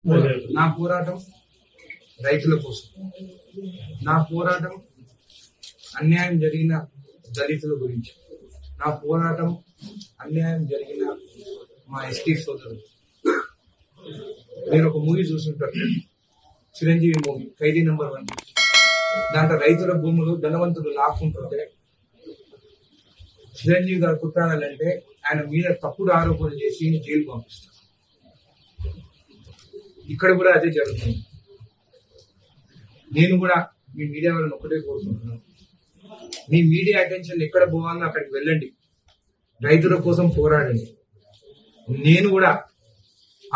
నా పోరాటం రైతుల కోసం, నా పోరాటం అన్యాయం జరిగిన దళితుల గురించి, నా పోరాటం అన్యాయం జరిగిన మా ఎస్టీ సోదరులు. మీరు ఒక మూవీ చూస్తుంటారు, చిరంజీవి మూవీ ఖైదీ నెంబర్ 1. దాంట్లో రైతుల భూములు ధనవంతులు లాక్కుంటుంటే చిరంజీవి గారు కుట్రాడాలంటే ఆయన మీద తప్పుడు ఆరోపణలు చేసి జైలు పంపిస్తారు. ఇక్కడ కూడా అదే జరుగుతుంది. నేను కూడా మీ మీడియా వాళ్ళని ఒకటే కోరుకుంటున్నాను, మీ మీడియా అటెన్షన్ ఎక్కడ పోవాలో అక్కడికి వెళ్ళండి, రైతుల కోసం పోరాడండి. నేను కూడా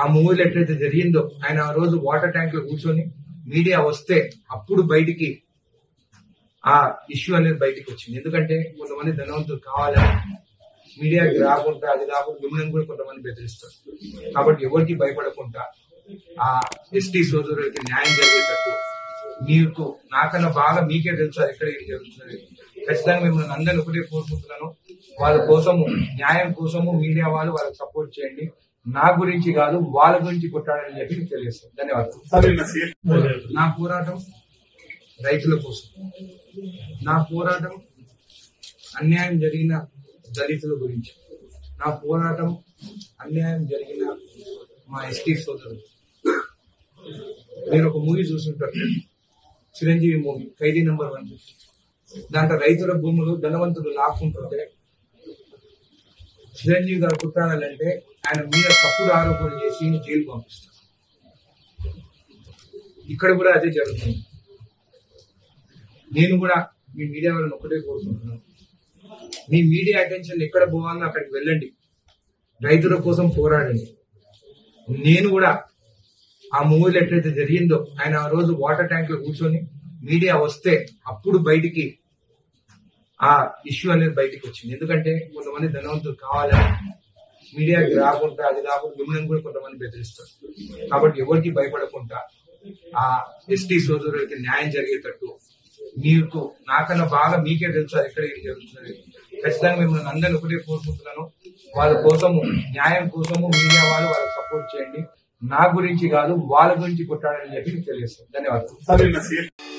ఆ మూవీలో ఎట్లయితే జరిగిందో, ఆయన ఆ రోజు వాటర్ ట్యాంక్ లో కూర్చొని మీడియా వస్తే అప్పుడు బయటికి ఆ ఇష్యూ అనేది బయటికి వచ్చింది. ఎందుకంటే కొంతమంది ధనవంతులు కావాలని మీడియాకి రాకుండా, అది కాకుండా మిమ్మల్ని కూడా కొంతమంది బెదిరిస్తారు. కాబట్టి ఎవరికి భయపడకుండా ఆ ఎస్టీ సోదరులకి న్యాయం జరిగేటట్టు, మీకు నాకన్నా బాగా మీకే తెలుసు అది ఎక్కడ జరుగుతుంది. ఖచ్చితంగా మిమ్మల్ని అందరినీ ఒకటే కోరుకుంటున్నాను, వాళ్ళ కోసము, న్యాయం కోసము మీడియా వాళ్ళు వాళ్ళకి సపోర్ట్ చేయండి. నా గురించి కాదు, వాళ్ళ గురించి కొట్టాడని చెప్పి మీకు తెలియజేస్తాను. ధన్యవాదాలు. నా పోరాటం రైతుల కోసం, నా పోరాటం అన్యాయం జరిగిన దళితుల గురించి, నా పోరాటం అన్యాయం జరిగిన మా ఎస్టీ సోదరులు. మీరు ఒక మూవీ చూస్తుంటారు, చిరంజీవి మూవీ ఖైదీ నెంబర్ 1. దాంట్లో రైతుల భూములు ధనవంతులు లాక్కుంటుంటే చిరంజీవి గారు కుట్రాడాలంటే ఆయన మీద తప్పుడు ఆరోపణలు చేసి జైలు పంపిస్తారు. ఇక్కడ కూడా అదే జరుగుతుంది. నేను కూడా మీ మీడియా వాళ్ళని ఒకటే కోరుకుంటున్నాను, మీ మీడియా అటెన్షన్ ఎక్కడ పోవాలో అక్కడికి వెళ్ళండి, రైతుల కోసం పోరాడండి. నేను కూడా ఆ మూవీలో ఎట్లయితే జరిగిందో, ఆయన ఆ రోజు వాటర్ ట్యాంక్ లో కూర్చొని మీడియా వస్తే అప్పుడు బయటికి ఆ ఇష్యూ అనేది బయటికి వచ్చింది. ఎందుకంటే కొంతమంది ధనవంతులు కావాలని మీడియాకి రాకుండా, అది కాకుండా మిమ్మల్ని కూడా కొంతమంది బెదిరిస్తారు. కాబట్టి ఎవరికి భయపడకుండా ఆ ఎస్టీ సోదరులకి న్యాయం జరిగేటట్టు, మీకు నాకన్నా బాగా మీకే తెలుసు అది ఎక్కడ జరుగుతుంది. ఖచ్చితంగా మిమ్మల్ని అందరినీ ఒకటే కోరుకుంటున్నాను, వాళ్ళ కోసము, న్యాయం కోసము మీడియా వాళ్ళు వాళ్ళకి సపోర్ట్ చేయండి. నా గురించి కాదు, వాళ్ళ గురించి కొట్టాడని చెప్పి మీకు తెలియజేస్తాను. ధన్యవాదాలు.